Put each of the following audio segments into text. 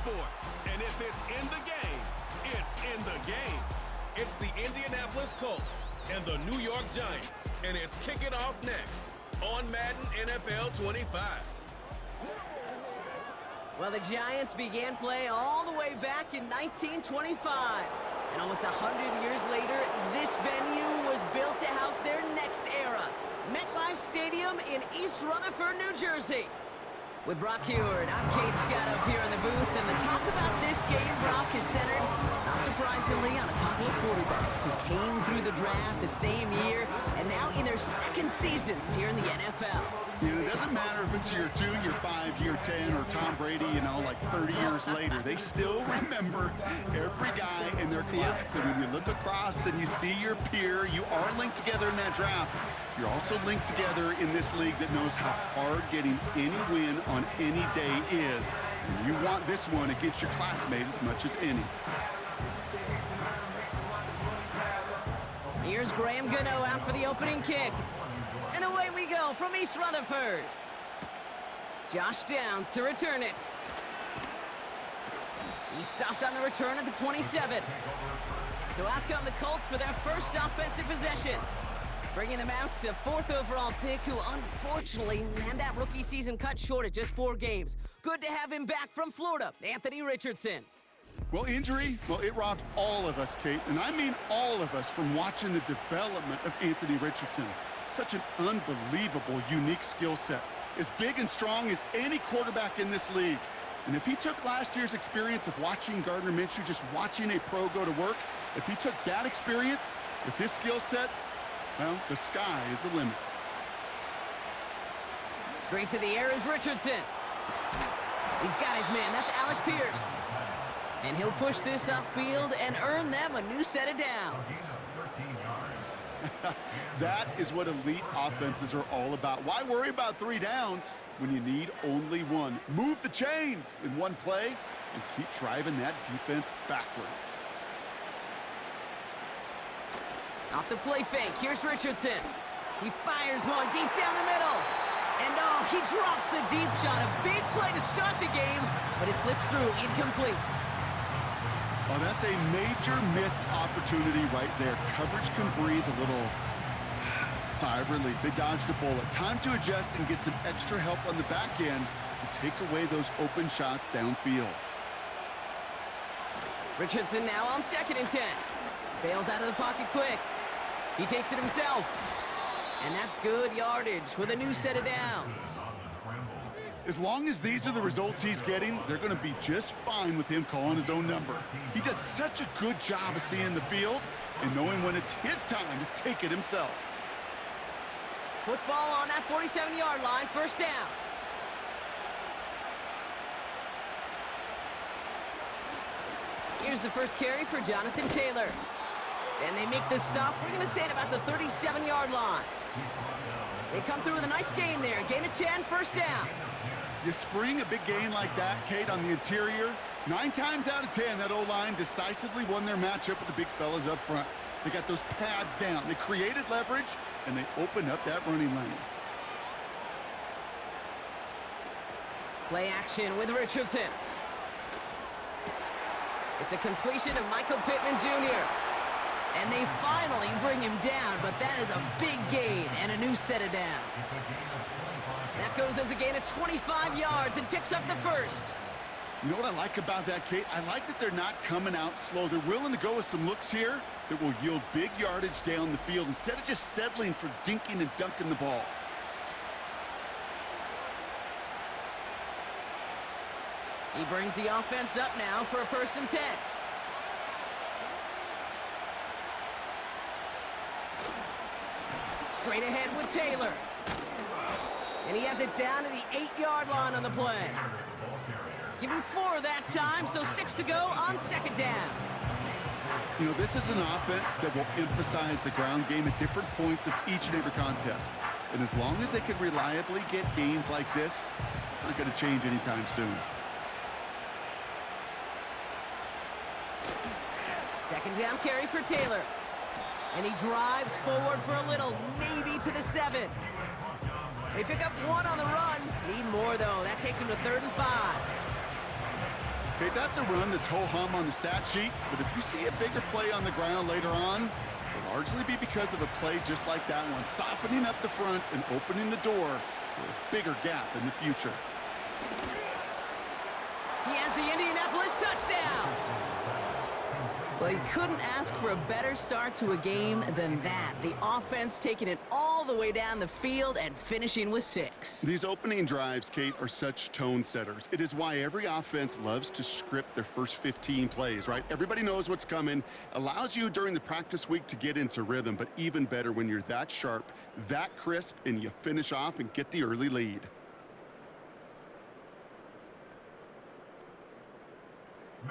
sports. And if it's in the game, it's in the game. It's the Indianapolis Colts and the New York Giants. And it's kicking off next on Madden NFL 25. Well, the Giants began play all the way back in 1925. And almost 100 years later, this venue was built to house their next era. MetLife Stadium in East Rutherford, New Jersey. With Brock Heward, I'm Kate Scott up here in the booth, and the talk about this game, Brock, is centered, not surprisingly, on a couple of quarterbacks who came through the draft the same year and now in their second seasons here in the NFL. You know, it doesn't matter if it's year 2, year 5, year 10, or Tom Brady, like 30 years later. They still remember every guy in their class. And when you look across and you see your peer, you are linked together in that draft. You're also linked together in this league that knows how hard getting any win on any day is. And you want this one against your classmate as much as any. Here's Graham Gano out for the opening kick. And away we go from East Rutherford. Josh Downs to return it. He stopped on the return at the 27. So out come the Colts for their first offensive possession. Bringing them out to 4th overall pick, who unfortunately had that rookie season cut short at just 4 games. Good to have him back from Florida, Anthony Richardson. Well, injury, it robbed all of us, Kate, and I mean all of us, from watching the development of Anthony Richardson. Such an unbelievable, unique skill set. As big and strong as any quarterback in this league. And if he took last year's experience of watching Gardner Minshew, just watching a pro go to work, if he took that experience with his skill set, well, the sky is the limit. Straight to the air is Richardson. He's got his man. That's Alec Pierce. And he'll push this upfield and earn them a new set of downs. That is what elite offenses are all about. Why worry about 3 downs when you need only 1? Move the chains in one play and keep driving that defense backwards. Off the play fake, here's Richardson. He fires one deep down the middle. And oh, he drops the deep shot. A big play to start the game, but it slips through incomplete. Oh, that's a major missed opportunity right there. Coverage can breathe a little sigh of relief. They dodged a bullet. Time to adjust and get some extra help on the back end to take away those open shots downfield. Richardson now on 2nd and 10. Bails out of the pocket quick. He takes it himself. And that's good yardage with a new set of downs. As long as these are the results he's getting, they're going to be just fine with him calling his own number. He does such a good job of seeing the field and knowing when it's his time to take it himself. Football on that 47-yard line, 1st down. Here's the first carry for Jonathan Taylor. And they make the stop, we're going to say, at about the 37-yard line. They come through with a nice gain there. Gain of 10, 1st down. You spring a big gain like that, Kate, on the interior, 9 times out of 10, that O-line decisively won their matchup with the big fellas up front. They got those pads down. They created leverage, and they opened up that running lane. Play action with Richardson. It's a completion of Michael Pittman Jr. And they finally bring him down, but that is a big gain and a new set of downs. That goes as a gain of 25 yards and picks up the 1st. You know what I like about that, Kate? I like that they're not coming out slow. They're willing to go with some looks here that will yield big yardage down the field instead of just settling for dinking and dunking the ball. He brings the offense up now for a 1st and 10. Straight ahead with Taylor. And he has it down to the 8-yard line on the play. Give him 4 that time, so 6 to go on 2nd down. You know, this is an offense that will emphasize the ground game at different points of each and every contest. And as long as they can reliably get gains like this, it's not going to change anytime soon. 2nd down carry for Taylor. And he drives forward for a little, maybe to the 7. They pick up 1 on the run. Need more, though. That takes him to 3rd and 5. Okay, that's a run that's ho-hum on the stat sheet, but if you see a bigger play on the ground later on, it'll largely be because of a play just like that one, softening up the front and opening the door for a bigger gap in the future. He has the Indianapolis touchdown. Well, he couldn't ask for a better start to a game than that. The offense taking it all the way down the field and finishing with 6. These opening drives, Kate, are such tone setters. It is why every offense loves to script their first 15 plays, right? Everybody knows what's coming. Allows you during the practice week to get into rhythm, but even better when you're that sharp, that crisp, and you finish off and get the early lead.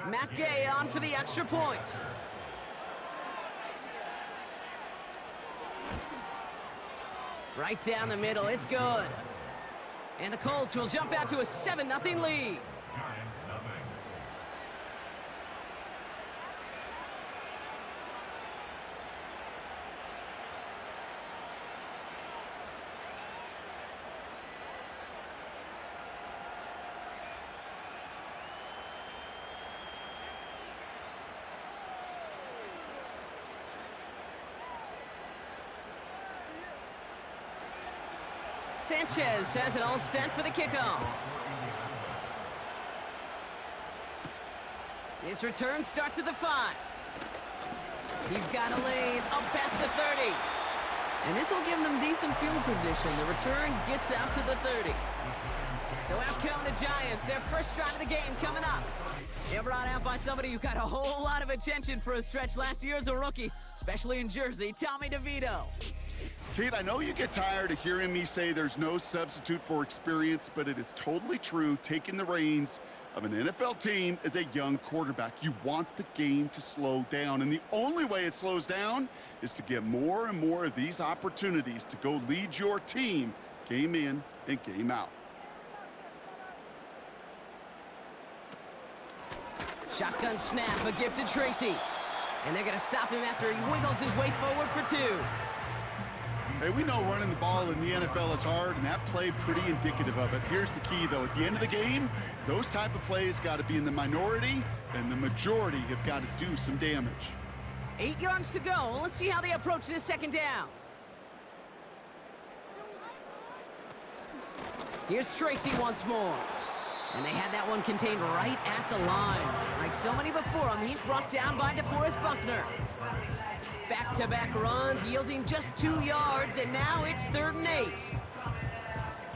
Matt Gay on for the extra point. Right down the middle, it's good. And the Colts will jump out to a 7-0 lead. Sanchez has it all set for the kickoff. His return starts at the 5. He's got a lane up past the 30. And this will give them decent field position. The return gets out to the 30. So out come the Giants. Their first drive of the game coming up. They're brought out by somebody who got a whole lot of attention for a stretch last year as a rookie, especially in Jersey, Tommy DeVito. Kate, I know you get tired of hearing me say there's no substitute for experience, but it is totally true taking the reins of an NFL team as a young quarterback. You want the game to slow down, and the only way it slows down is to get more and more of these opportunities to go lead your team game in and game out. Shotgun snap, a gift to Tracy. And they're going to stop him after he wiggles his way forward for 2. Hey, we know running the ball in the NFL is hard, and that play pretty indicative of it. Here's the key, though. At the end of the game, those type of plays got to be in the minority, and the majority have got to do some damage. 8 yards to go. Let's see how they approach this second down. Here's Tracy once more. And they had that one contained right at the line. Like so many before him, he's brought down by DeForest Buckner. Back-to-back runs, yielding just 2 yards, and now it's 3rd and 8.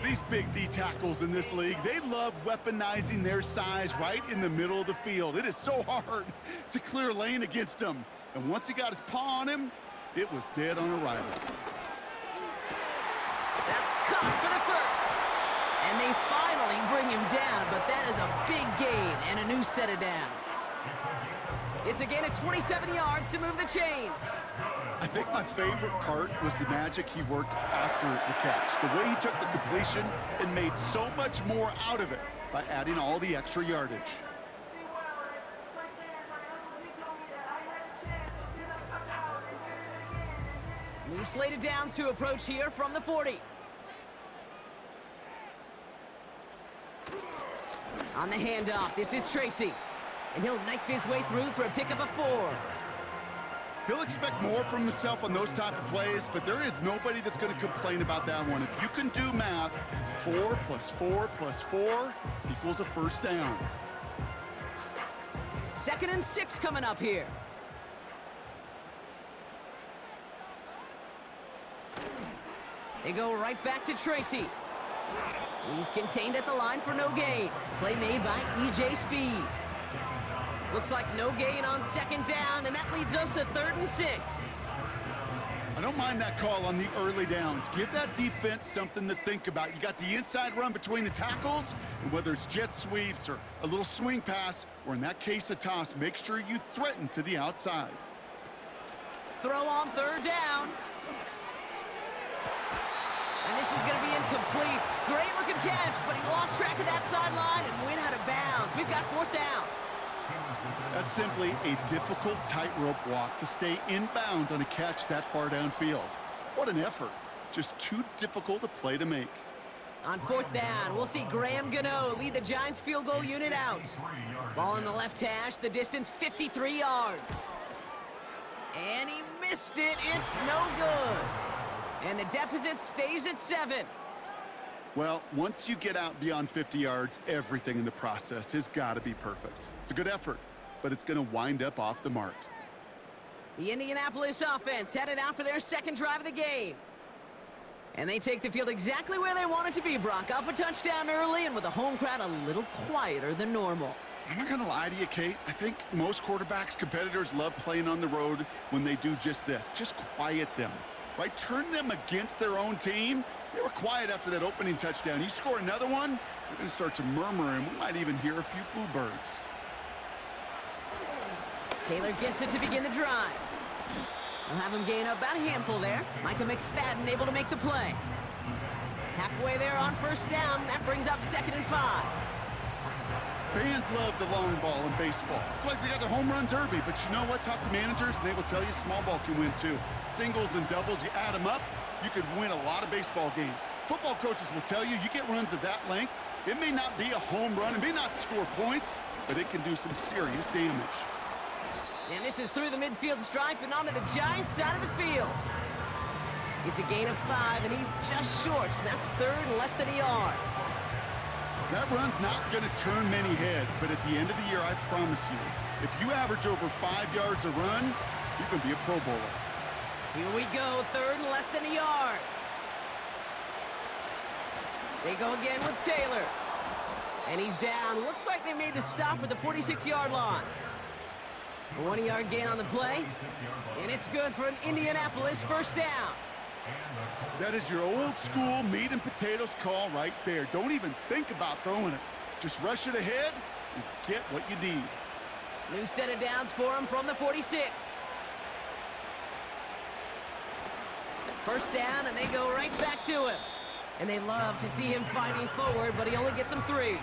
These big D tackles in this league, they love weaponizing their size right in the middle of the field. It is so hard to clear lane against them. And once he got his paw on him, it was dead on arrival. That's caught for the first. And they finally bring him down, but that is a big gain and a new set of downs. It's a gain of 27 yards to move the chains. I think my favorite part was the magic he worked after the catch. The way he took the completion and made so much more out of it by adding all the extra yardage. New slated downs to approach here from the 40. On the handoff, this is Tracy. And he'll knife his way through for a pickup of 4. He'll expect more from himself on those type of plays, but there is nobody that's going to complain about that one. If you can do math, 4 plus 4 plus 4 equals a first down. 2nd and 6 coming up here. They go right back to Tracy. He's contained at the line for no gain. Play made by E.J. Speed. Looks like no gain on 2nd down, and that leads us to 3rd and 6. I don't mind that call on the early downs. Give that defense something to think about. You got the inside run between the tackles, and whether it's jet sweeps or a little swing pass, or in that case a toss, make sure you threaten to the outside. Throw on 3rd down. And this is going to be incomplete. Great looking catch, but he lost track of that sideline and went out of bounds. We've got 4th down. That's simply a difficult tightrope walk to stay in bounds on a catch that far downfield. What an effort. Just too difficult a play to make. On 4th down, we'll see Graham Gano lead the Giants field goal unit out. Ball in the left hash, the distance 53 yards. And he missed it. It's no good. And the deficit stays at 7. Well, once you get out beyond 50 yards, everything in the process has got to be perfect. It's a good effort, but it's going to wind up off the mark. The Indianapolis offense headed out for their second drive of the game. And they take the field exactly where they want it to be, Brock. Up a touchdown early and with the home crowd a little quieter than normal. I'm not going to lie to you, Kate. I think most quarterbacks, competitors love playing on the road when they do just this. Just quiet them, right? Turn them against their own team. They were quiet after that opening touchdown. You score another one, they're going to start to murmur, and we might even hear a few boo birds. Taylor gets it to begin the drive. We'll have him gain about a handful there. Micah McFadden able to make the play. Halfway there on 1st down. That brings up 2nd and 5. Fans love the long ball in baseball. It's like they got the home run derby, but you know what? Talk to managers, and they will tell you small ball can win too. Singles and doubles, you add them up, you could win a lot of baseball games. Football coaches will tell you, you get runs of that length, it may not be a home run, it may not score points, but it can do some serious damage. And this is through the midfield stripe and onto the Giants side of the field. It's a gain of 5, and he's just short, so that's 3rd and less than a yard. That run's not going to turn many heads, but at the end of the year, I promise you, if you average over 5 yards a run, you can be a Pro Bowler. Here we go, 3rd and less than a yard. They go again with Taylor. And he's down. Looks like they made the stop at the 46-yard line. A 1-yard gain on the play, and it's good for an Indianapolis 1st down. That is your old school meat and potatoes call right there. Don't even think about throwing it. Just rush it ahead and get what you need. New set of downs for him from the 46. 1st down, and they go right back to him. And they love to see him fighting forward, but he only gets them 3.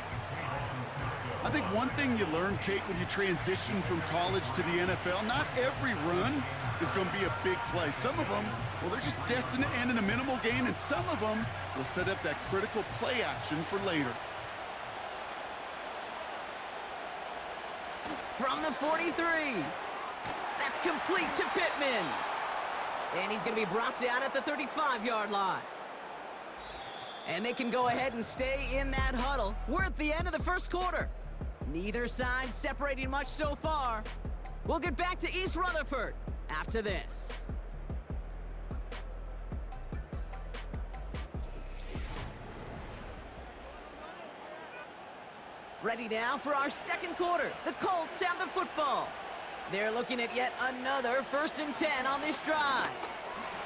I think one thing you learn, Kate, when you transition from college to the NFL, not every run is going to be a big play. Some of them, well, they're just destined to end in a minimal gain, and some of them will set up that critical play action for later. From the 43, that's complete to Pittman. And he's going to be brought down at the 35-yard line. And they can go ahead and stay in that huddle. We're at the end of the 1st quarter. Neither side separating much so far. We'll get back to East Rutherford after this. Ready now for our 2nd quarter. The Colts have the football. They're looking at yet another 1st and 10 on this drive.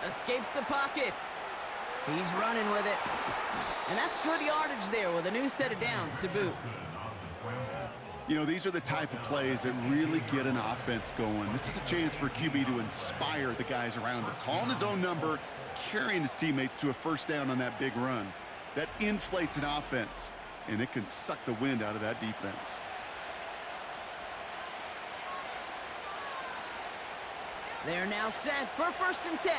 Escapes the pocket. He's running with it. And that's good yardage there with a new set of downs to boot. You know, these are the type of plays that really get an offense going. This is a chance for QB to inspire the guys around him. Calling his own number, carrying his teammates to a 1st down on that big run. That inflates an offense, and it can suck the wind out of that defense. They're now set for 1st and 10.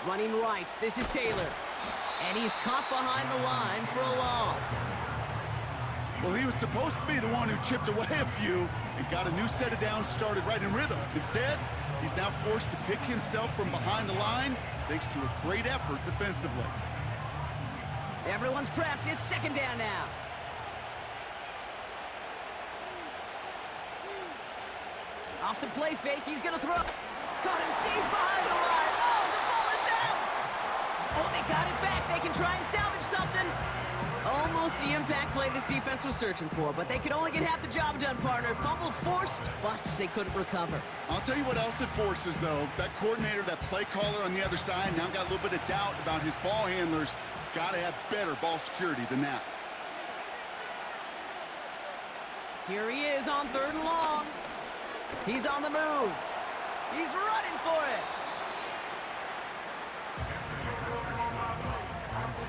Running right, this is Taylor. And he's caught behind the line for a loss. Well, he was supposed to be the one who chipped away a few and got a new set of downs started right in rhythm. Instead, he's now forced to pick himself from behind the line thanks to a great effort defensively. Everyone's prepped. It's 2nd down now. Off the play fake, he's going to throw. Caught him deep behind the line. Oh, the ball is out! Oh, they got it back. They can try and salvage something. Almost the impact play this defense was searching for, but they could only get half the job done, partner. Fumble forced, but they couldn't recover. I'll tell you what else it forces, though. That coordinator, that play caller on the other side, now got a little bit of doubt about his ball handlers. Got to have better ball security than that. Here he is on 3rd and long. He's on the move. He's running for it.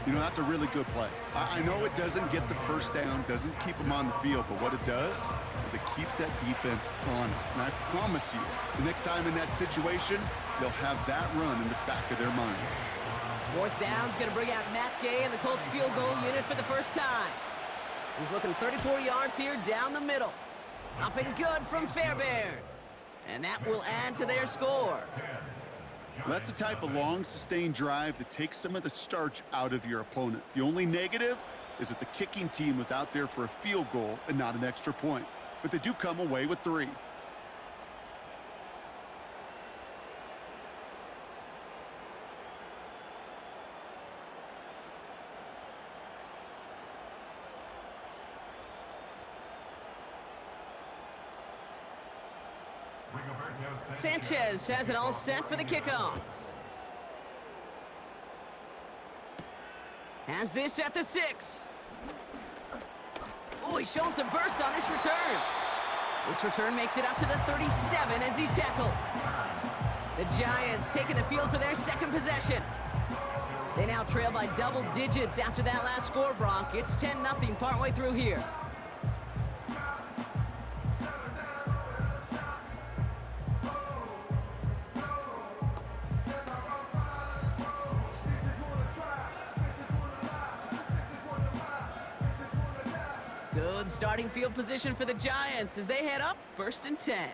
You know, that's a really good play. I know it doesn't get the first down, doesn't keep them on the field, but what it does is it keeps that defense honest. And I promise you, the next time in that situation, they'll have that run in the back of their minds. Fourth down's going to bring out Matt Gay and the Colts field goal unit for the first time. He's looking 34 yards here down the middle. Up and good from Fairbairn. And that will add to their score. That's the type of long, sustained drive that takes some of the starch out of your opponent. The only negative is that the kicking team was out there for a field goal and not an extra point. But they do come away with 3. Sanchez has it all set for the kickoff. Has this at the 6. Oh, he's showing some burst on this return. This return makes it up to the 37 as he's tackled. The Giants taking the field for their second possession. They now trail by double digits after that last score, Brock. It's 10-0 partway through here. Good starting field position for the Giants as they head up 1st and 10.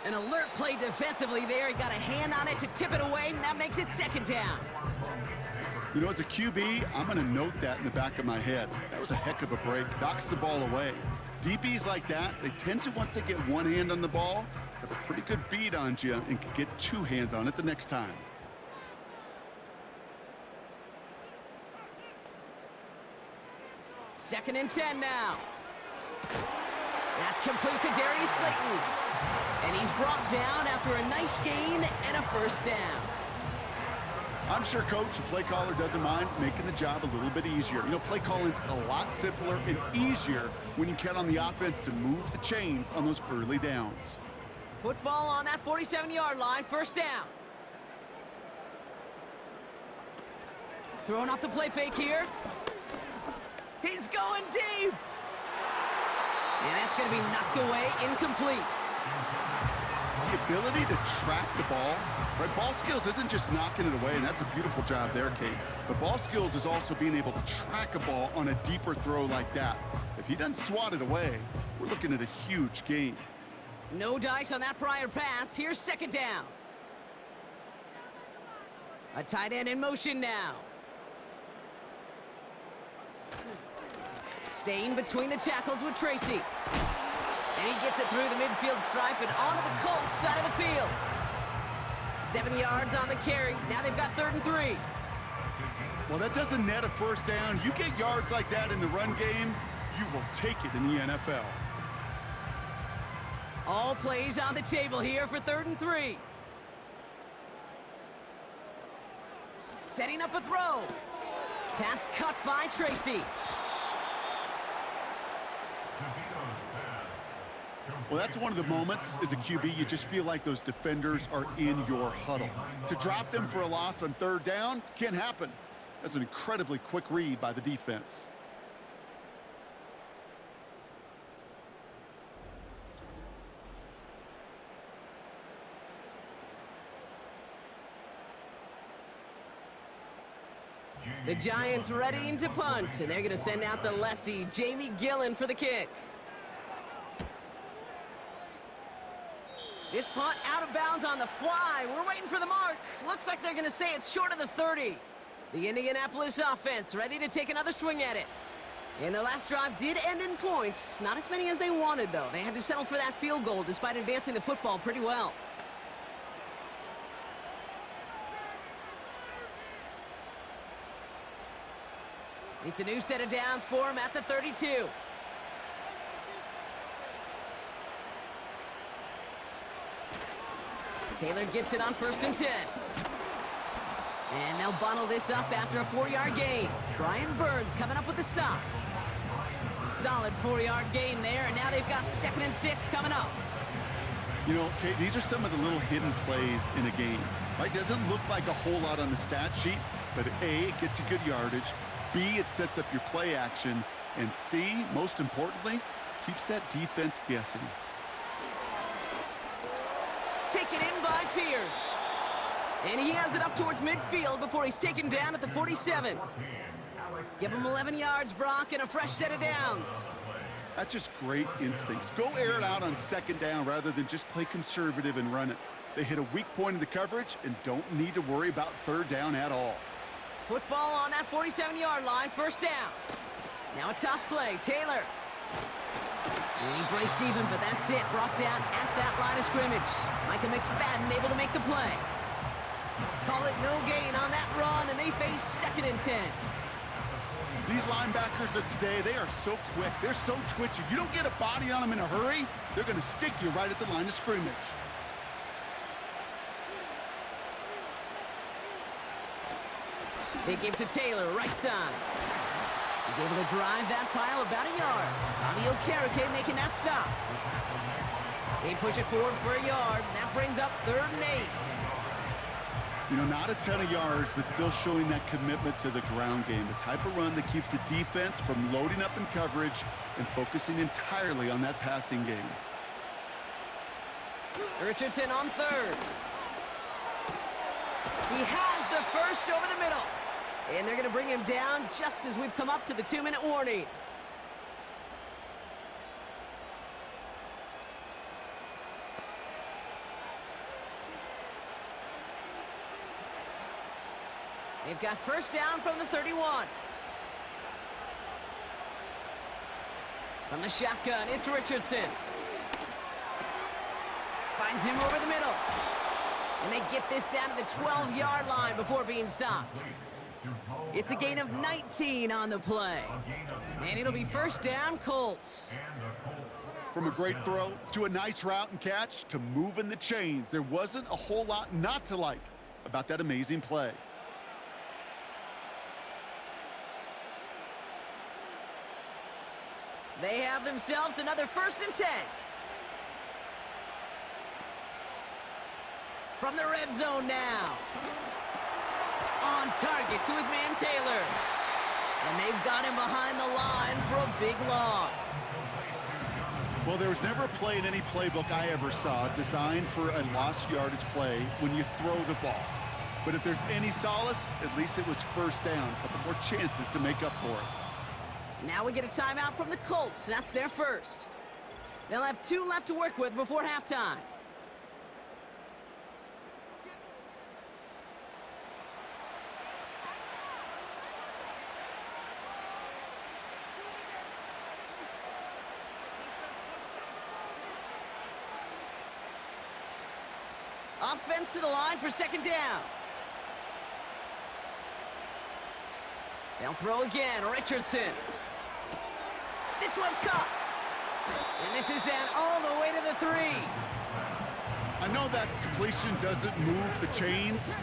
An alert play defensively there. He got a hand on it to tip it away, and that makes it 2nd down. You know, as a QB, I'm going to note that in the back of my head. That was a heck of a break. Knocks the ball away. DBs like that, they tend to, once they get one hand on the ball, have a pretty good beat on you and can get 2 hands on it the next time. Second and 10 now. That's complete to Darius Slayton. And he's brought down after a nice gain and a 1st down. I'm sure coach and play caller doesn't mind making the job a little bit easier. You know, play calling's a lot simpler and easier when you count on the offense to move the chains on those early downs. Football on that 47-yard line, 1st down. Throwing off the play fake here. He's going deep. And that's going to be knocked away, incomplete. The ability to track the ball, right? Ball skills isn't just knocking it away, and that's a beautiful job there, Kate. But ball skills is also being able to track a ball on a deeper throw like that. If he doesn't swat it away, we're looking at a huge gain. No dice on that prior pass. Here's 2nd down. A tight end in motion now. Staying between the tackles with Tracy. And he gets it through the midfield stripe and onto the Colts side of the field. 7 yards on the carry. Now they've got 3rd and 3. Well, that doesn't net a 1st down. You get yards like that in the run game, you will take it in the NFL. All plays on the table here for 3rd and 3. Setting up a throw. Pass cut by Tracy. Well, that's one of the moments as a QB you just feel like those defenders are in your huddle. To drop them for a loss on 3rd down can't happen. That's an incredibly quick read by the defense. The Giants readying to punt, and they're going to send out the lefty, Jamie Gillen, for the kick. This punt out of bounds on the fly. We're waiting for the mark. Looks like they're going to say it's short of the 30. The Indianapolis offense ready to take another swing at it. And their last drive did end in points. Not as many as they wanted, though. They had to settle for that field goal despite advancing the football pretty well. It's a new set of downs for him at the 32. Taylor gets it on 1st and 10. And they'll bundle this up after a 4-yard gain. Brian Burns coming up with the stop. Solid 4-yard gain there, and now they've got 2nd and 6 coming up. You know, Kate, these are some of the little hidden plays in a game. Right? Doesn't look like a whole lot on the stat sheet, but A, it gets you good yardage. B, it sets up your play action. And C, most importantly, keeps that defense guessing. Taken in by Pierce. And he has it up towards midfield before he's taken down at the 47. Give him 11 yards, Brock, and a fresh set of downs. That's just great instincts. Go air it out on second down rather than just play conservative and run it. They hit a weak point in the coverage and don't need to worry about third down at all. Football on that 47-yard line, first down. Now a toss play, Taylor. And he breaks even, but that's it. Brought down at that line of scrimmage. Micah McFadden able to make the play. Call it no gain on that run, and they face 2nd and 10. These linebackers of today, they are so quick. They're so twitchy. You don't get a body on them in a hurry, they're going to stick you right at the line of scrimmage. They give to Taylor, right side. He's able to drive that pile about a yard. Bobby Okereke making that stop. They push it forward for a yard. That brings up 3rd and 8. You know, not a ton of yards, but still showing that commitment to the ground game. The type of run that keeps the defense from loading up in coverage and focusing entirely on that passing game. Richardson on 3rd. He has the first over the middle. And they're going to bring him down just as we've come up to the 2-minute warning. They've got first down from the 31. From the shotgun, it's Richardson. Finds him over the middle. And they get this down to the 12-yard line before being stopped. It's a gain of 19 on the play. And it'll be first down, Colts. From a great throw to a nice route and catch to moving the chains, there wasn't a whole lot not to like about that amazing play. They have themselves another 1st and 10. From the red zone now. On target to his man Taylor. And they've got him behind the line for a big loss. Well, there was never a play in any playbook I ever saw designed for a lost yardage play when you throw the ball. But if there's any solace, at least it was first down. A couple more chances to make up for it. Now we get a timeout from the Colts. That's their first. They'll have 2 left to work with before halftime. Offense to the line for 2nd down. They'll throw again, Richardson. This one's caught. And this is down all the way to the 3. I know that completion doesn't move the chains.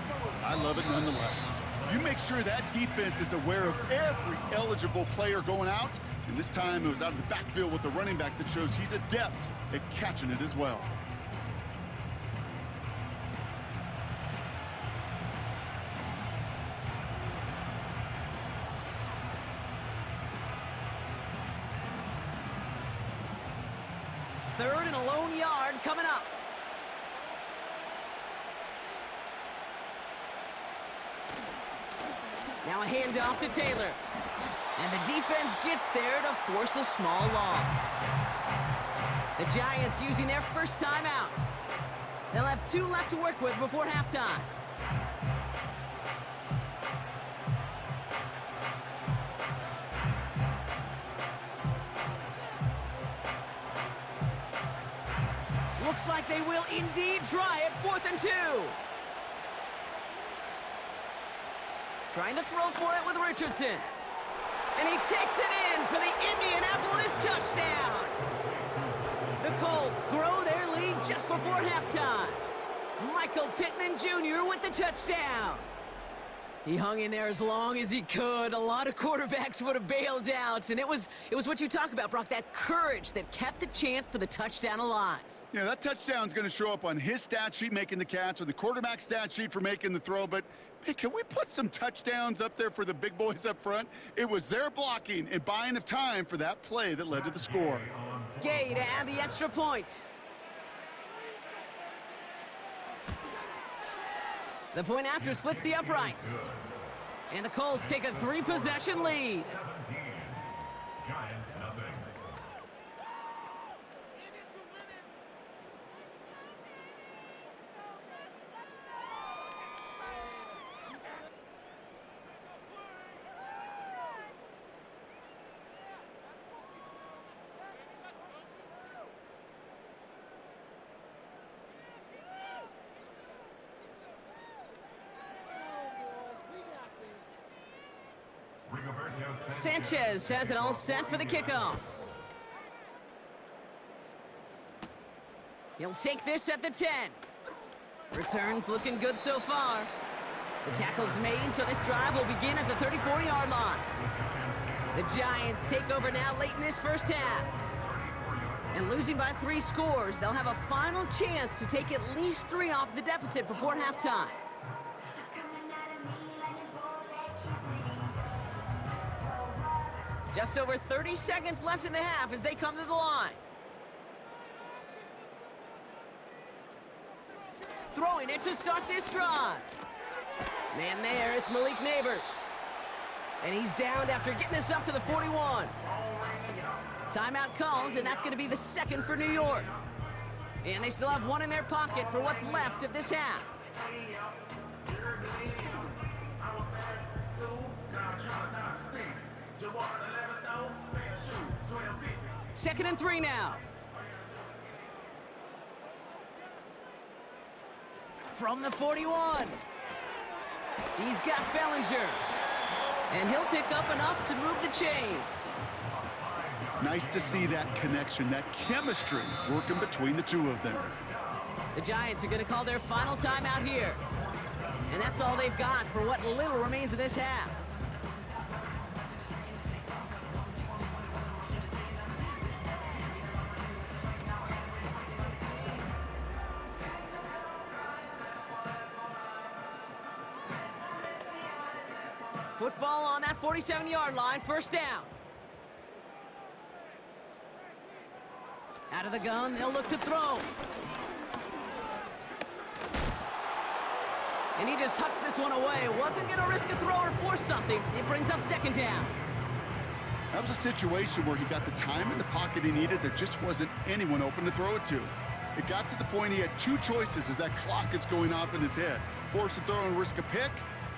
I love it nonetheless. You make sure that defense is aware of every eligible player going out. And this time it was out of the backfield with the running back that shows he's adept at catching it as well. Third and a lone yard coming up. Now a handoff to Taylor. And the defense gets there to force a small loss. The Giants using their first timeout. They'll have 2 left to work with before halftime. Looks like they will indeed try it. 4th and 2. Trying to throw for it with Richardson. And he takes it in for the Indianapolis touchdown. The Colts grow their lead just before halftime. Michael Pittman Jr. with the touchdown. He hung in there as long as he could. A lot of quarterbacks would have bailed out. And it was what you talk about, Brock, that courage that kept the chance for the touchdown alive. Yeah, that touchdown's going to show up on his stat sheet making the catch or the quarterback stat sheet for making the throw, but man, can we put some touchdowns up there for the big boys up front? It was their blocking and buying of time for that play that led to the score. Gay to add the extra point. The point after splits the uprights. And the Colts take a 3-possession lead. Giants nothing. Sanchez has it all set for the kickoff. He'll take this at the 10. Returns looking good so far. The tackle's made, so this drive will begin at the 34-yard line. The Giants take over now late in this first half. And losing by 3 scores, they'll have a final chance to take at least 3 off the deficit before halftime. Just over 30 seconds left in the half as they come to the line. Throwing it to start this drive. Man there, it's Malik Neighbors. And he's downed after getting this up to the 41. Timeout called, and that's going to be the second for New York. And they still have 1 in their pocket for what's left of this half. Second and 3 now. From the 41. He's got Bellinger. And he'll pick up enough to move the chains. Nice to see that connection, that chemistry working between the two of them. The Giants are going to call their final timeout here. And that's all they've got for what little remains of this half. Football on that 47-yard line, first down. Out of the gun, they'll look to throw. And he just hucks this one away. Wasn't going to risk a throw or force something. It brings up second down. That was a situation where he got the time in the pocket he needed. There just wasn't anyone open to throw it to. It got to the point he had 2 choices as that clock is going off in his head. Force a throw and risk a pick,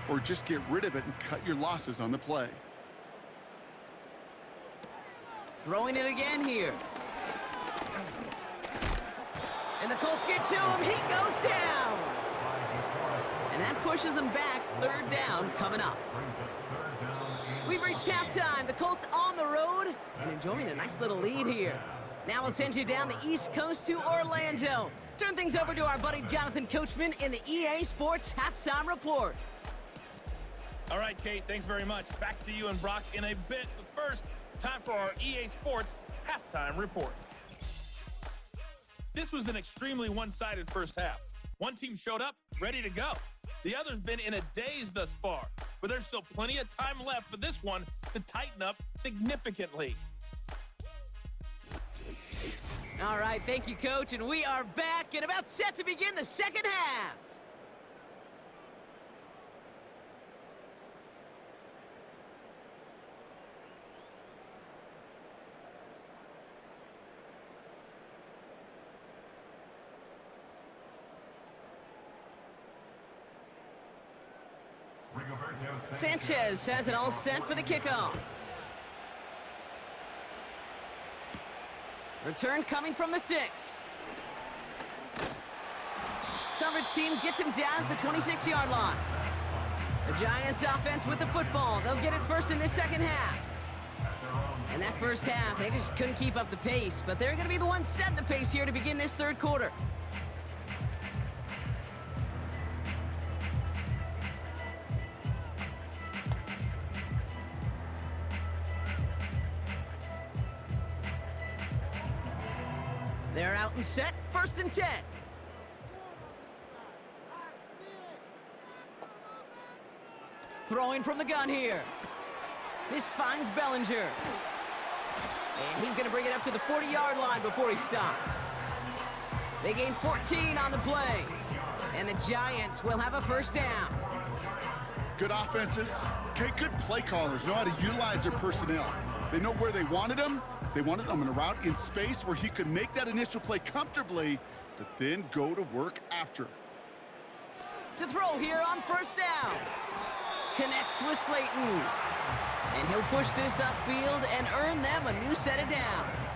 or just get rid of it and cut your losses on the play. Throwing it again here. And the Colts get to him. He goes down. And that pushes them back. Third down coming up. We've reached halftime. The Colts on the road and enjoying a nice little lead here. Now we'll send you down the East Coast to Orlando. Turn things over to our buddy Jonathan Coachman in the EA Sports Halftime Report. All right, Kate, thanks very much. Back to you and Brock in a bit. But first, time for our EA Sports Halftime Report. This was an extremely one-sided first half. One team showed up, ready to go. The other's been in a daze thus far, but there's still plenty of time left for this one to tighten up significantly. All right, thank you, Coach, and we are back and about set to begin the second half. Sanchez has it all set for the kickoff. Return coming from the 6. Coverage team gets him down at the 26-yard line. The Giants offense with the football. They'll get it first in this second half. And that first half, they just couldn't keep up the pace, but they're going to be the ones setting the pace here to begin this third quarter. They're out and set, 1st and 10. Throwing from the gun here. This finds Bellinger. And he's going to bring it up to the 40-yard line before he stopped. They gain 14 on the play. And the Giants will have a 1st down. Good offenses. Okay, good play callers know how to utilize their personnel. They know where they wanted him. They wanted him in a route in space where he could make that initial play comfortably, but then go to work after. To throw here on 1st down. Connects with Slayton. And he'll push this upfield and earn them a new set of downs.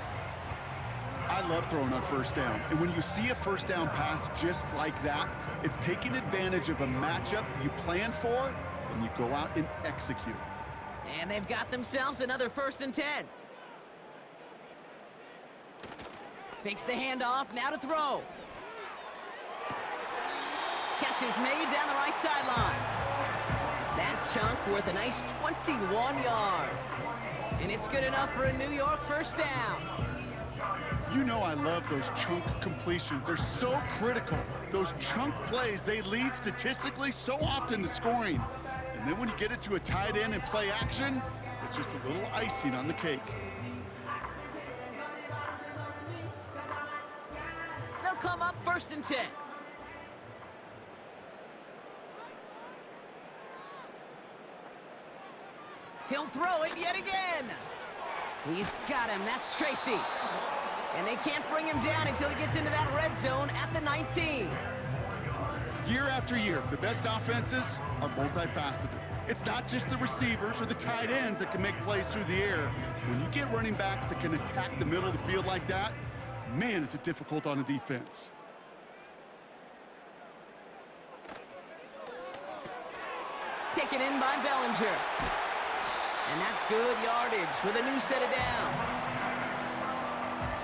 I love throwing on 1st down. And when you see a 1st down pass just like that, it's taking advantage of a matchup you planned for, and you go out and execute. And they've got themselves another 1st and 10. Fakes the handoff, now to throw. Catch is made down the right sideline. That chunk worth a nice 21 yards. And it's good enough for a New York 1st down. You know I love those chunk completions. They're so critical. Those chunk plays, they lead statistically so often to scoring. And then when you get it to a tight end and play action, it's just a little icing on the cake. They'll come up 1st and 10. He'll throw it yet again. He's got him. That's Tracy. And they can't bring him down until he gets into that red zone at the 19. Year after year, the best offenses are multifaceted. It's not just the receivers or the tight ends that can make plays through the air. When you get running backs that can attack the middle of the field like that, man, is it difficult on a defense. Taken in by Bellinger. And that's good yardage with a new set of downs.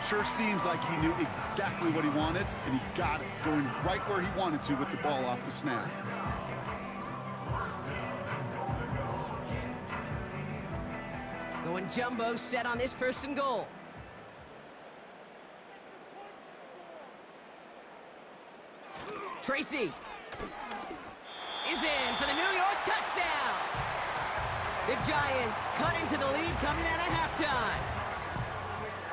Sure seems like he knew exactly what he wanted, and he got it, going right where he wanted to with the ball off the snap. Going jumbo set on this 1st and goal. Tracy is in for the New York touchdown. The Giants cut into the lead coming out of halftime.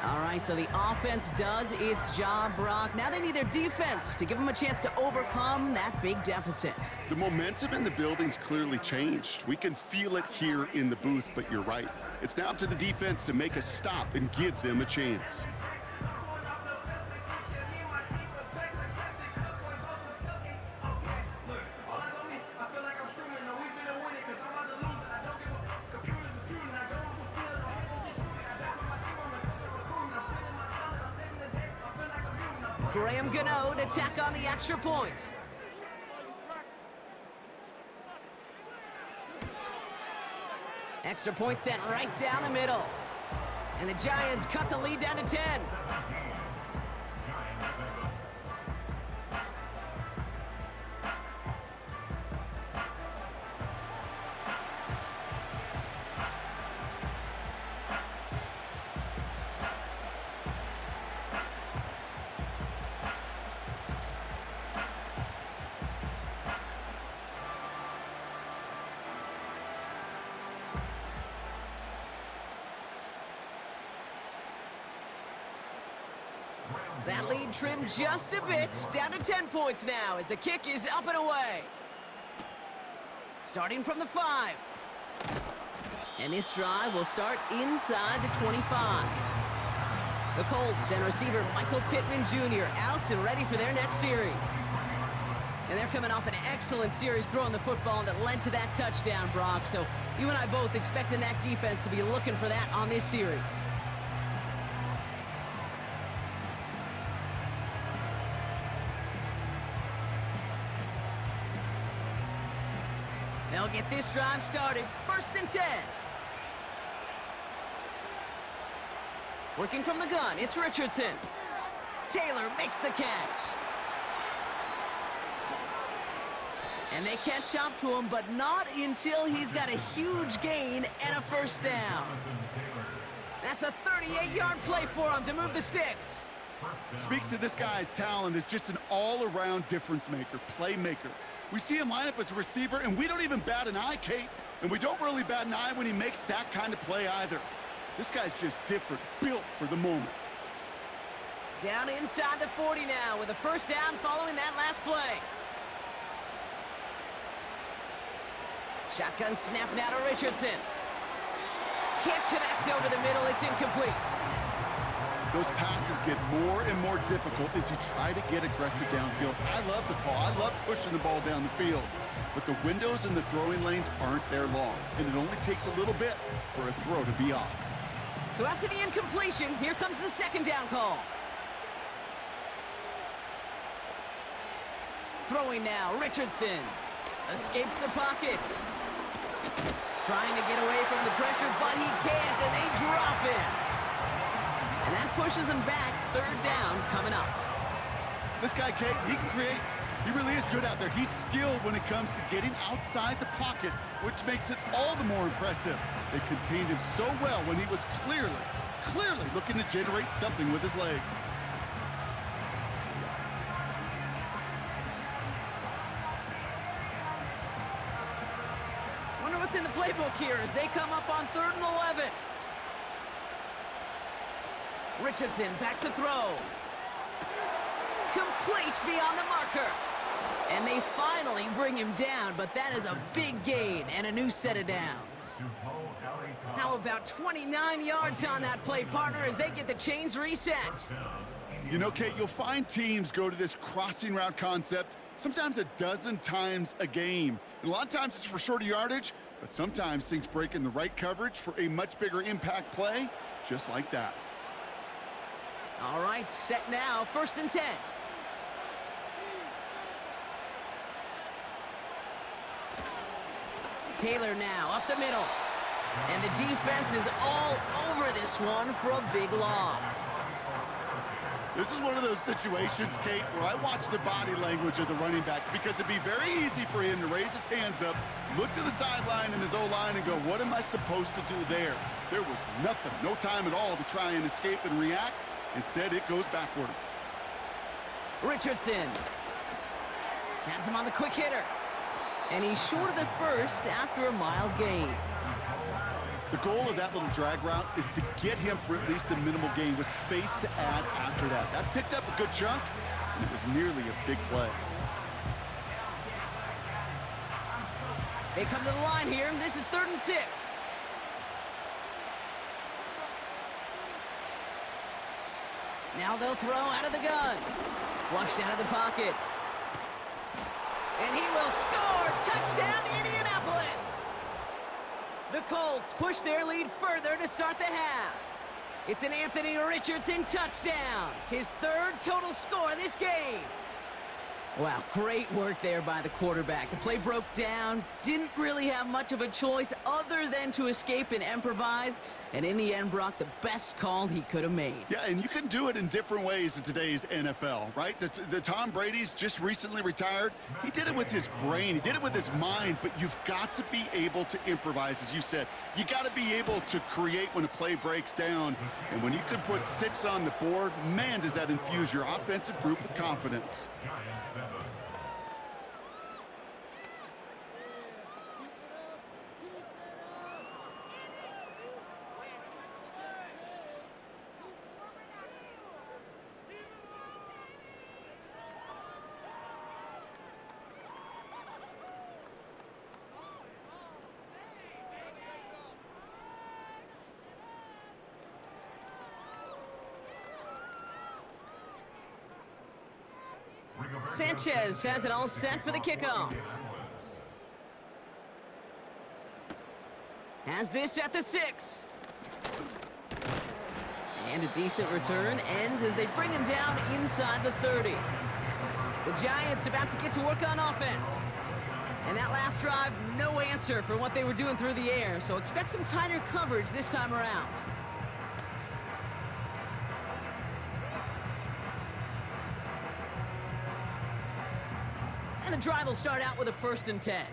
All right, so the offense does its job, Brock. Now they need their defense to give them a chance to overcome that big deficit. The momentum in the building's clearly changed. We can feel it here in the booth, but you're right. It's now up to the defense to make a stop and give them a chance. Graham Gano to tack on the extra point. Extra point sent right down the middle. And the Giants cut the lead down to 10. That lead trimmed just a bit, down to 10 points now as the kick is up and away. Starting from the 5. And this drive will start inside the 25. The Colts and receiver Michael Pittman Jr. out and ready for their next series. And they're coming off an excellent series throwing the football that led to that touchdown, Brock. So you and I both expecting that defense to be looking for that on this series. They'll get this drive started. 1st and 10. Working from the gun, it's Richardson. Taylor makes the catch. And they catch up to him, but not until he's got a huge gain and a 1st down. That's a 38-yard play for him to move the sticks. Speaks to this guy's talent as just an all-around difference maker, playmaker. We see him line up as a receiver, and we don't even bat an eye, Kate. And we don't really bat an eye when he makes that kind of play either. This guy's just different, built for the moment. Down inside the 40 now with a first down following that last play. Shotgun snap now to Richardson. Can't connect over the middle, it's incomplete. Those passes get more and more difficult as you try to get aggressive downfield. I love the call. I love pushing the ball down the field. But the windows in the throwing lanes aren't there long, and it only takes a little bit for a throw to be off. So after the incompletion, here comes the second down call. Throwing now, Richardson. Escapes the pocket. Trying to get away from the pressure, but he can't, and they drop him. And that pushes him back. Third down coming up. This guy, Kate, he can create. He really is good out there. He's skilled when it comes to getting outside the pocket, which makes it all the more impressive. They contained him so well when he was clearly looking to generate something with his legs. Wonder what's in the playbook here as they come up on 3rd and 11. Richardson back to throw. Complete beyond the marker. And they finally bring him down, but that is a big gain and a new set of downs. How about 29 yards on that play, partner, as they get the chains reset? You know, Kate, you'll find teams go to this crossing route concept sometimes a dozen times a game. And a lot of times it's for shorter yardage, but sometimes things break in the right coverage for a much bigger impact play, just like that. All right, set now, 1st and 10. Taylor now, up the middle. And the defense is all over this one for a big loss. This is one of those situations, Kate, where I watch the body language of the running back because it'd be very easy for him to raise his hands up, look to the sideline in his O-line and go, what am I supposed to do there? There was nothing, no time at all to try and escape and react. Instead, it goes backwards. Richardson has him on the quick hitter. And he's short of the first after a mild gain. The goal of that little drag route is to get him for at least a minimal gain with space to add after that. That picked up a good chunk, and it was nearly a big play. They come to the line here. This is 3rd and 6. Now they'll throw out of the gun. Flushed out of the pocket. And he will score! Touchdown, Indianapolis! The Colts push their lead further to start the half. It's an Anthony Richardson touchdown. His 3rd total score this game. Wow, great work there by the quarterback. The play broke down, didn't really have much of a choice other than to escape and improvise, and in the end, Brock, the best call he could have made. Yeah, and you can do it in different ways in today's NFL, right? The Tom Brady's just recently retired. He did it with his brain. He did it with his mind, but you've got to be able to improvise, as you said. You got to be able to create when a play breaks down, and when you can put 6 on the board, man, does that infuse your offensive group with confidence. Sanchez has it all set for the kickoff. Has this at the 6. And a decent return ends as they bring him down inside the 30. The Giants about to get to work on offense. And that last drive, no answer for what they were doing through the air, so expect some tighter coverage this time around. And the drive will start out with a 1st and 10.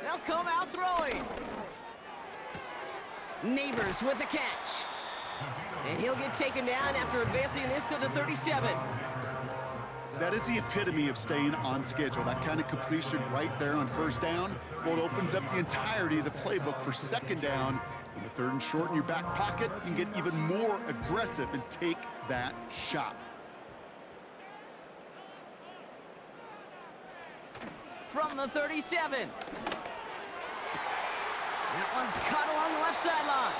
They'll come out throwing. Neighbors with a catch. And he'll get taken down after advancing this to the 37. That is the epitome of staying on schedule. That kind of completion right there on first down. Well, it opens up the entirety of the playbook for second down. And with 3rd and short in your back pocket, you can get even more aggressive and take that shot. From the 37. That one's cut along the left sideline.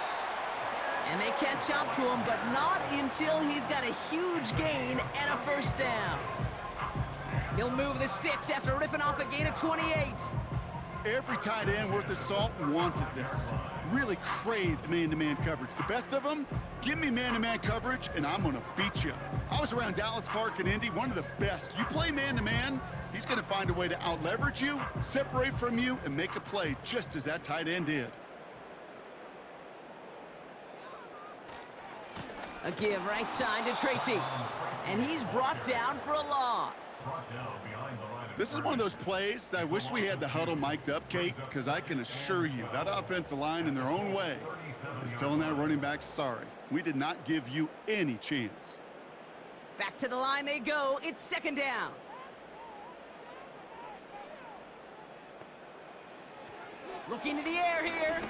And they catch up to him, but not until he's got a huge gain and a first down. He'll move the sticks after ripping off a gain of 28. Every tight end worth his salt wanted this. Really craved man-to-man coverage. The best of them, give me man-to-man coverage, and I'm going to beat you. I was around Dallas Clark and Indy, one of the best. You play man-to-man, he's going to find a way to out-leverage you, separate from you, and make a play just as that tight end did. A give right side to Tracy. And he's brought down for a loss. This is one of those plays that I wish we had the huddle mic'd up, Kate, because I can assure you that offensive line in their own way is telling that running back, sorry, we did not give you any chance. Back to the line they go. It's second down. Looking to the air here.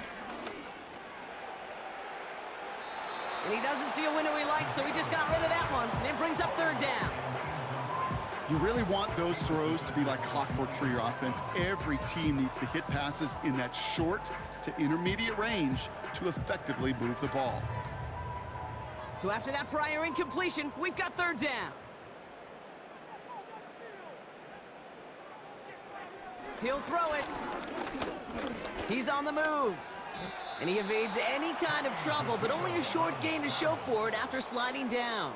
And he doesn't see a window he likes, so he just got rid of that one. And it brings up 3rd down. You really want those throws to be like clockwork for your offense. Every team needs to hit passes in that short to intermediate range to effectively move the ball. So after that prior incompletion, we've got 3rd down. He'll throw it. He's on the move. And he evades any kind of trouble, but only a short gain to show for it after sliding down.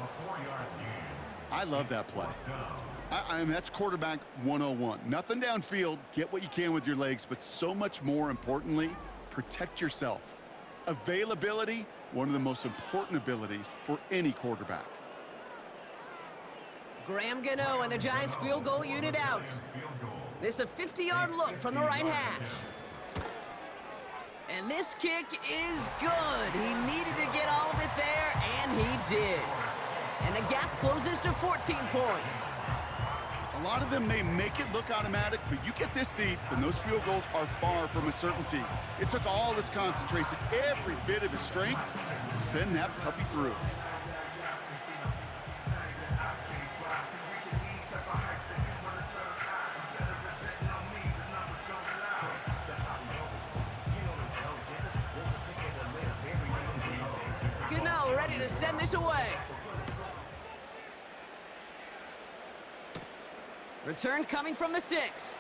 I love that play. I mean, that's quarterback 101. Nothing downfield, get what you can with your legs, but so much more importantly, protect yourself. Availability, one of the most important abilities for any quarterback. Graham Gano and the Giants field goal unit out. This a 50-yard look from the right hash. And this kick is good. He needed to get all of it there, and he did. And the gap closes to 14 points. A lot of them may make it look automatic, but you get this deep, and those field goals are far from a certainty. It took all his concentration, every bit of his strength, to send that puppy through. Gano ready to send this away. Return coming from the 6.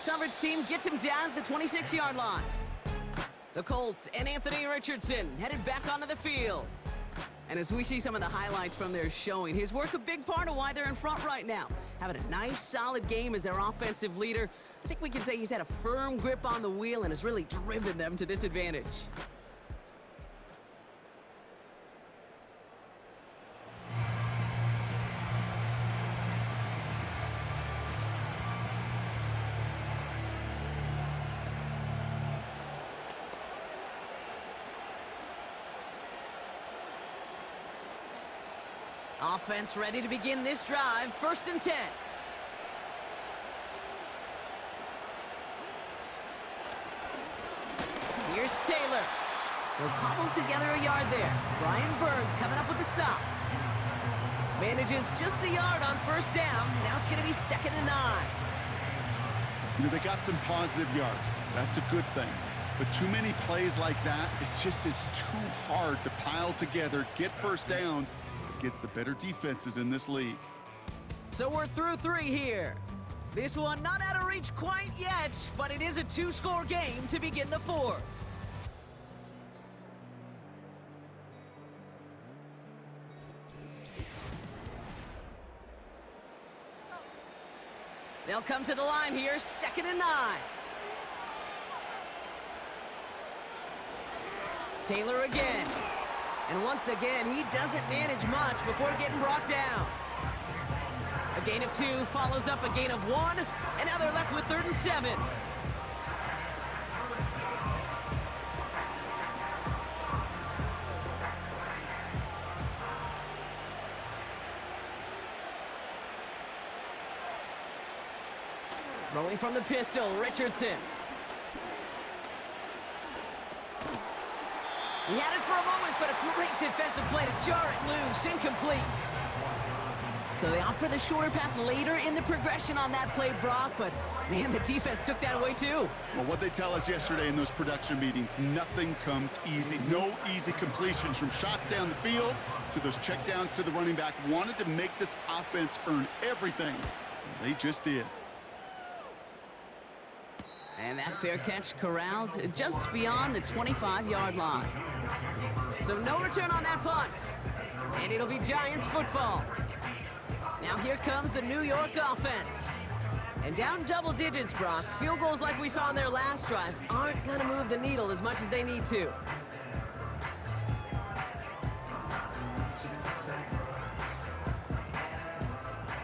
Coverage team gets him down at the 26-yard line. The Colts and Anthony Richardson headed back onto the field. And as we see some of the highlights from their showing, his work a big part of why they're in front right now. Having a nice, solid game as their offensive leader. I think we can say he's had a firm grip on the wheel and has really driven them to this advantage. Offense ready to begin this drive. 1st and 10. Here's Taylor. He'll cobble together a yard there. Brian Burns coming up with the stop. Manages just a yard on 1st down. Now it's going to be 2nd and 9. You know, they got some positive yards. That's a good thing. But too many plays like that, it just is too hard to pile together, get first downs against the better defenses in this league. So we're through 3 here. This one not out of reach quite yet, but it is a 2-score game to begin the 4th. They'll come to the line here, 2nd and 9. Taylor again. And once again, he doesn't manage much before getting brought down. A gain of 2 follows up a gain of 1, and now they're left with 3rd and 7. Throwing from the pistol, Richardson. He had it for a moment, but a great defensive play to jar it loose. Incomplete. So they opt for the shorter pass later in the progression on that play, Brock, but man, the defense took that away too. Well, what they tell us yesterday in those production meetings, nothing comes easy. No easy completions from shots down the field to those checkdowns to the running back. Wanted to make this offense earn everything. They just did. And that fair catch corralled just beyond the 25-yard line. So no return on that punt. And it'll be Giants football. Now here comes the New York offense. And down double digits, Brock. Field goals like we saw in their last drive aren't going to move the needle as much as they need to.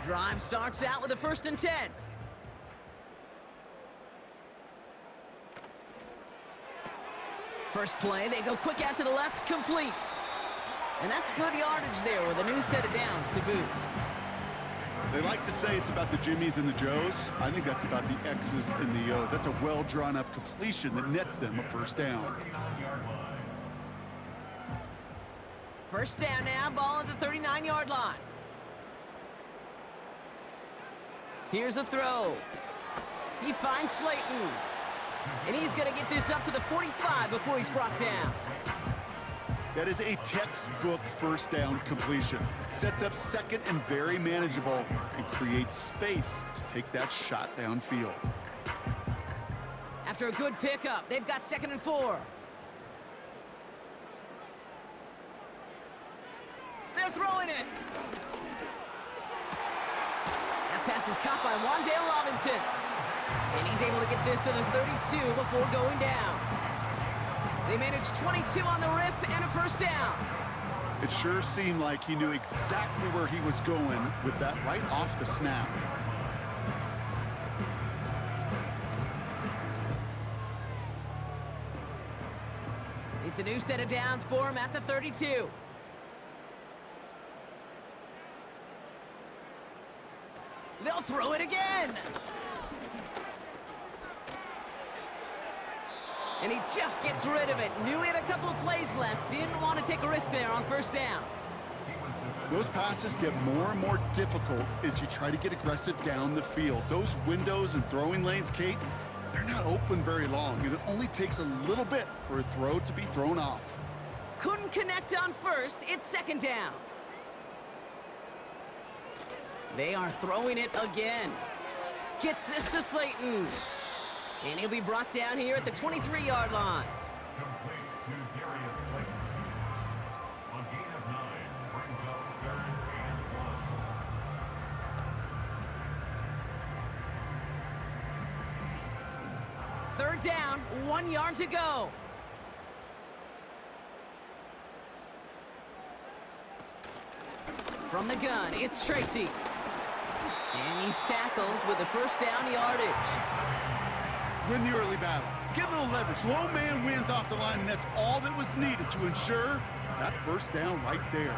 Drive starts out with a 1st and 10. First play, they go quick out to the left, complete. And that's good yardage there with a new set of downs to boot. They like to say it's about the Jimmies and the Joes. I think that's about the X's and the O's. That's a well-drawn-up completion that nets them a 1st down. First down now, ball at the 39-yard line. Here's a throw. He finds Slayton. And he's going to get this up to the 45 before he's brought down. That is a textbook 1st down completion. Sets up 2nd and very manageable and creates space to take that shot downfield. After a good pickup, they've got 2nd and 4. They're throwing it. That pass is caught by Wan'Dale Robinson. And he's able to get this to the 32 before going down. They managed 22 on the rip and a 1st down. It sure seemed like he knew exactly where he was going with that right off the snap. It's a new set of downs for him at the 32. They'll throw it again. And he just gets rid of it. Knew he had a couple of plays left. Didn't want to take a risk there on 1st down. Those passes get more and more difficult as you try to get aggressive down the field. Those windows and throwing lanes, Kate, they're not open very long. And it only takes a little bit for a throw to be thrown off. Couldn't connect on 1st. It's 2nd down. They are throwing it again. Gets this to Slayton. And he'll be brought down here at the 23-yard line. Complete to Darius Slayton. A gain of 9 brings up 3rd and 1. 3rd down, 1 yard to go. From the gun, it's Tracy. And he's tackled with the 1st down yardage. Win the early battle. Get a little leverage. Low man wins off the line, and that's all that was needed to ensure that 1st down right there.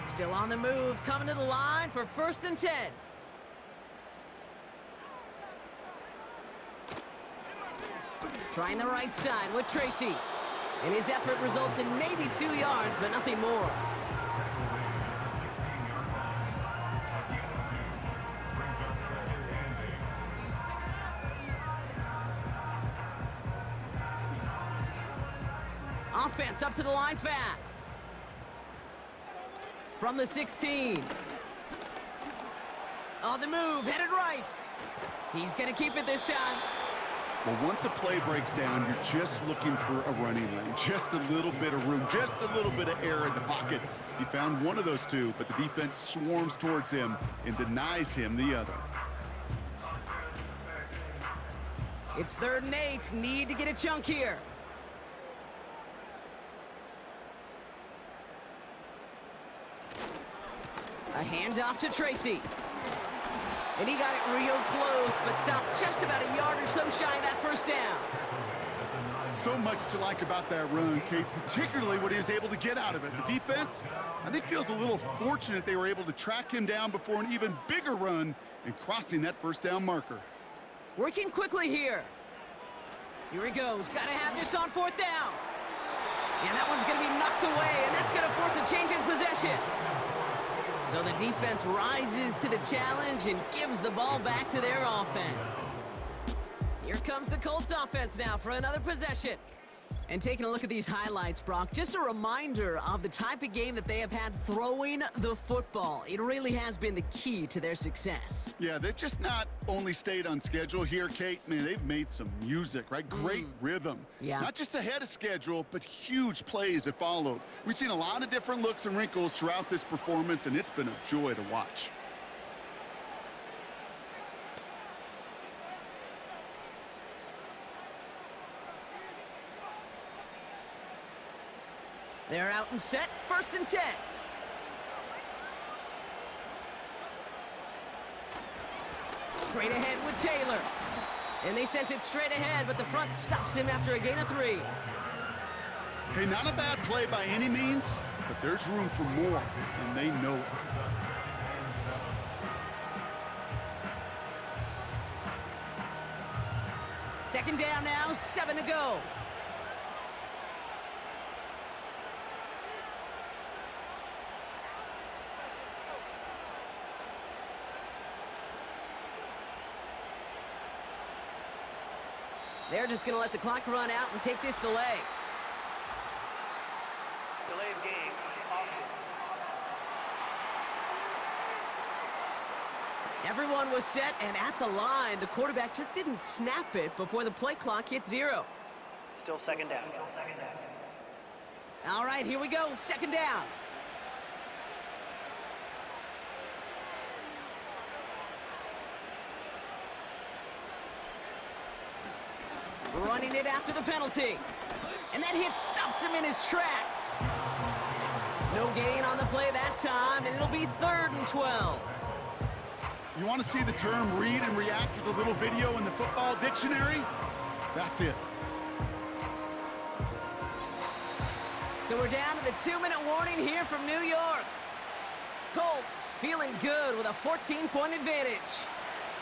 Still on the move, coming to the line for 1st and 10. Trying the right side with Tracy. And his effort results in maybe 2 yards, but nothing more. Offense up to the line fast. From the 16. On the move, headed right. He's going to keep it this time. Well, once a play breaks down, you're just looking for a running lane. Just a little bit of room, just a little bit of air in the pocket. He found one of those two, but the defense swarms towards him and denies him the other. It's 3rd and 8. Need to get a chunk here. A handoff to Tracy. And he got it real close, but stopped just about a yard or so shy of that 1st down. So much to like about that run, Kate, particularly what he was able to get out of it. The defense, I think, feels a little fortunate they were able to track him down before an even bigger run and crossing that first down marker. Working quickly here. Here he goes. Got to have this on fourth down. And that one's going to be knocked away, and that's going to force a change in possession. So the defense rises to the challenge and gives the ball back to their offense. Here comes the Colts offense now for another possession. And taking a look at these highlights, Brock, just a reminder of the type of game that they have had throwing the football. It really has been the key to their success. Yeah, they've just not only stayed on schedule here, Kate. Man, they've made some music, right? Great rhythm. Yeah. Not just ahead of schedule, but huge plays have followed. We've seen a lot of different looks and wrinkles throughout this performance, and it's been a joy to watch. They're out and set, 1st and 10. Straight ahead with Taylor. And they sent it straight ahead, but the front stops him after a gain of 3. Hey, not a bad play by any means, but there's room for more, and they know it. Second down now, 7 to go. They're just going to let the clock run out and take this delay. Delay of game. Awesome. Everyone was set and at the line. The quarterback just didn't snap it before the play clock hit 0. Still second down. All right, here we go. 2nd down. Running it after the penalty. And that hit stops him in his tracks. No gain on the play that time, and it'll be 3rd and 12. You want to see the term read and react with a little video in the football dictionary? That's it. So we're down to the 2-minute warning here from New York. Colts feeling good with a 14-point advantage.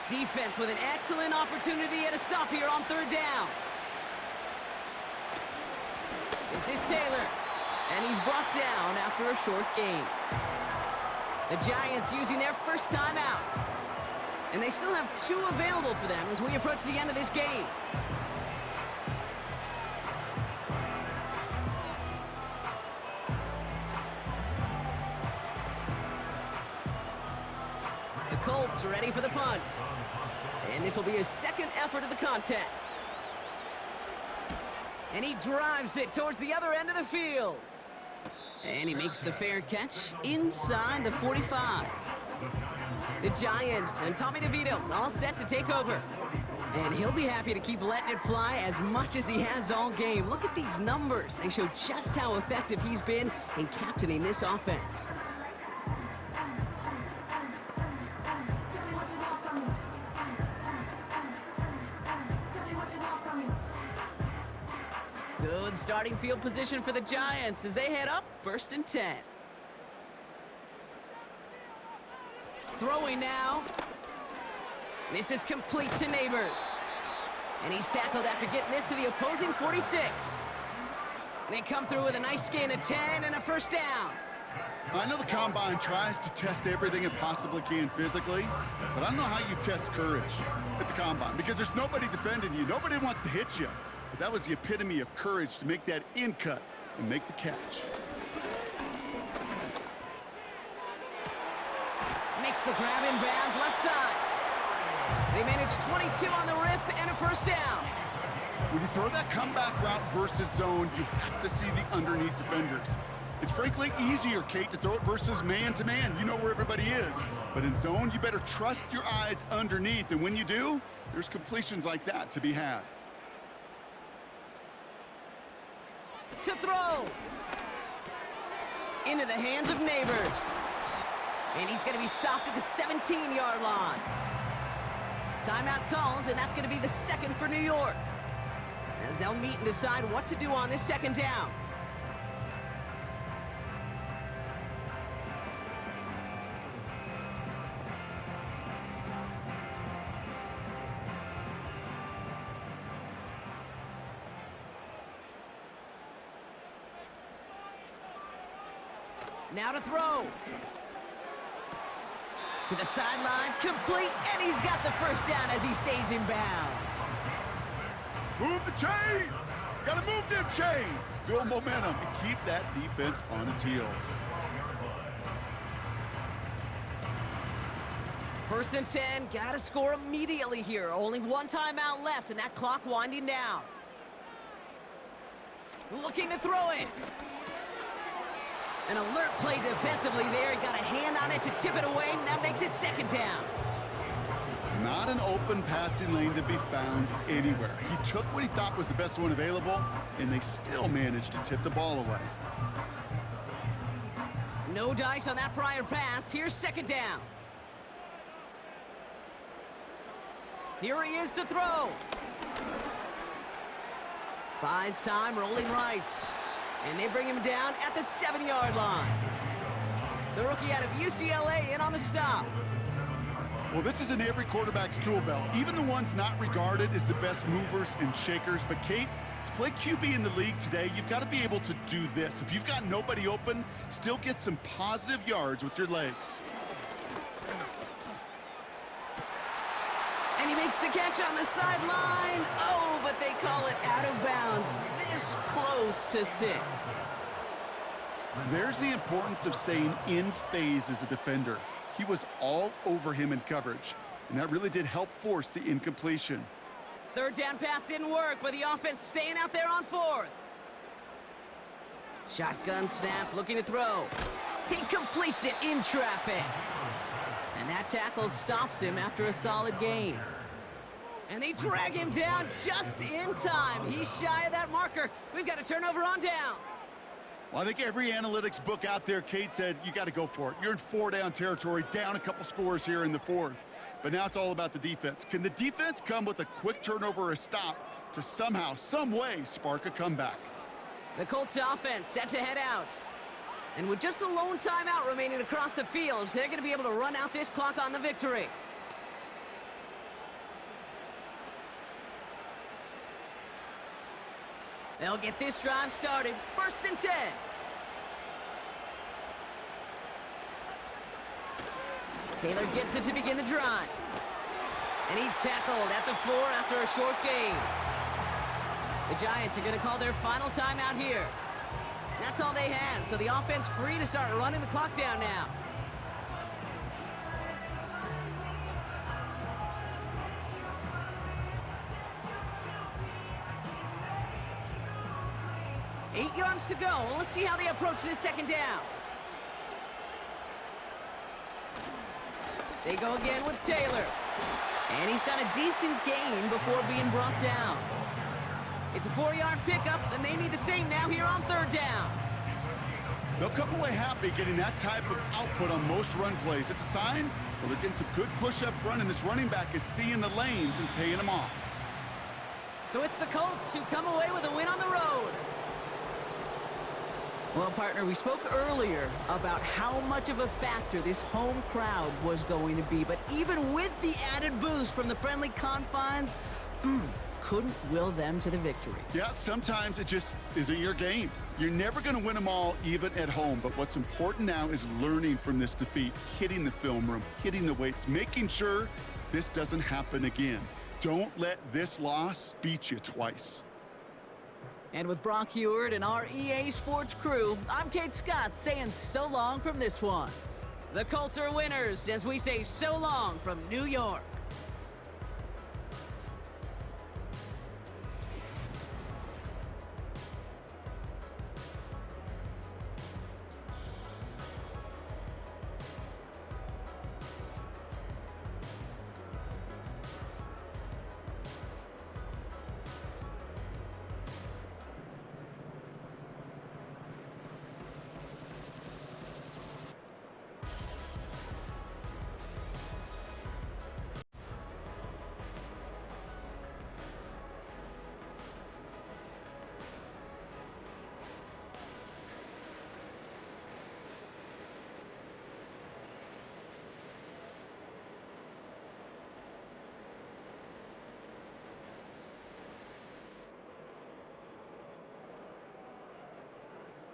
Defense with an excellent opportunity at a stop here on 3rd down. This is Taylor, and he's brought down after a short gain. The Giants using their first timeout. And they still have 2 available for them as we approach the end of this game. The Colts ready for the punt. And this will be his 2nd effort of the contest. And he drives it towards the other end of the field. And he makes the fair catch inside the 45. The Giants and Tommy DeVito all set to take over. And he'll be happy to keep letting it fly as much as he has all game. Look at these numbers. They show just how effective he's been in captaining this offense. Good starting field position for the Giants as they head up 1st and 10. Throwing now. This is complete to Neighbors. And he's tackled after getting this to the opposing 46. They come through with a nice gain of 10 and a 1st down. I know the Combine tries to test everything it possibly can physically, but I don't know how you test courage at the Combine because there's nobody defending you. Nobody wants to hit you. But that was the epitome of courage to make that in cut and make the catch. Makes the grab in bounds left side. They managed 22 on the rip and a 1st down. When you throw that comeback route versus zone, you have to see the underneath defenders. It's frankly easier, Kate, to throw it versus man-to-man. You know where everybody is. But in zone, you better trust your eyes underneath. And when you do, there's completions like that to be had. To throw. Into the hands of Neighbors. And he's going to be stopped at the 17-yard line. Timeout called, and that's going to be the 2nd for New York. as they'll meet and decide what to do on this second down. Now to throw. To the sideline, complete, and he's got the first down as he stays in bounds. Move the chains! Gotta move them chains! Build momentum and keep that defense on its heels. First and 10, gotta score immediately here. Only one timeout left, and that clock winding down. Looking to throw it. An alert play defensively there. He got a hand on it to tip it away, and that makes it second down. Not an open passing lane to be found anywhere. He took what he thought was the best one available, and they still managed to tip the ball away. No dice on that prior pass. Here's second down. Here he is to throw. Buys time, rolling right. And they bring him down at the 7-yard line. The rookie out of UCLA in on the stop. Well, this is in every quarterback's tool belt, even the ones not regarded as the best movers and shakers. But, Kate, to play QB in the league today, you've got to be able to do this. If you've got nobody open, still get some positive yards with your legs. And he makes the catch on the sideline. Oh, but they call it out of bounds. This close to 6. There's the importance of staying in phase as a defender. He was all over him in coverage, and that really did help force the incompletion. Third down pass didn't work, but the offense staying out there on 4th. Shotgun snap, looking to throw. He completes it in traffic. And that tackle stops him after a solid gain. And they drag him down just in time. He's shy of that marker. We've got a turnover on downs. Well, I think every analytics book out there, Kate, said you got to go for it. You're in 4-down territory, down a couple scores here in the 4th. But now it's all about the defense. Can the defense come with a quick turnover or a stop to somehow, some way, spark a comeback? The Colts offense set to head out. And with just a lone timeout remaining across the field, they're going to be able to run out this clock on the victory. They'll get this drive started. First and 10. Taylor gets it to begin the drive. And he's tackled at the 4 after a short gain. The Giants are going to call their final timeout here. That's all they had, so the offense free to start running the clock down now. Eight yards to go. Well, let's see how they approach this second down. They go again with Taylor. And he's got a decent gain before being brought down. It's a 4-yard pickup, and they need the same now here on third down. They'll come away happy getting that type of output on most run plays. It's a sign, well, they're getting some good push up front, and this running back is seeing the lanes and paying them off. So it's the Colts who come away with a win on the road. Well, partner, we spoke earlier about how much of a factor this home crowd was going to be. But even with the added boost from the friendly confines, couldn't will them to the victory. Yeah, sometimes it just isn't your game. You're never going to win them all, even at home. But what's important now is learning from this defeat, hitting the film room, hitting the weights, making sure this doesn't happen again. Don't let this loss beat you twice. And with Brock Heward and our EA Sports crew, I'm Kate Scott saying so long from this one. The Colts are winners as we say so long from New York.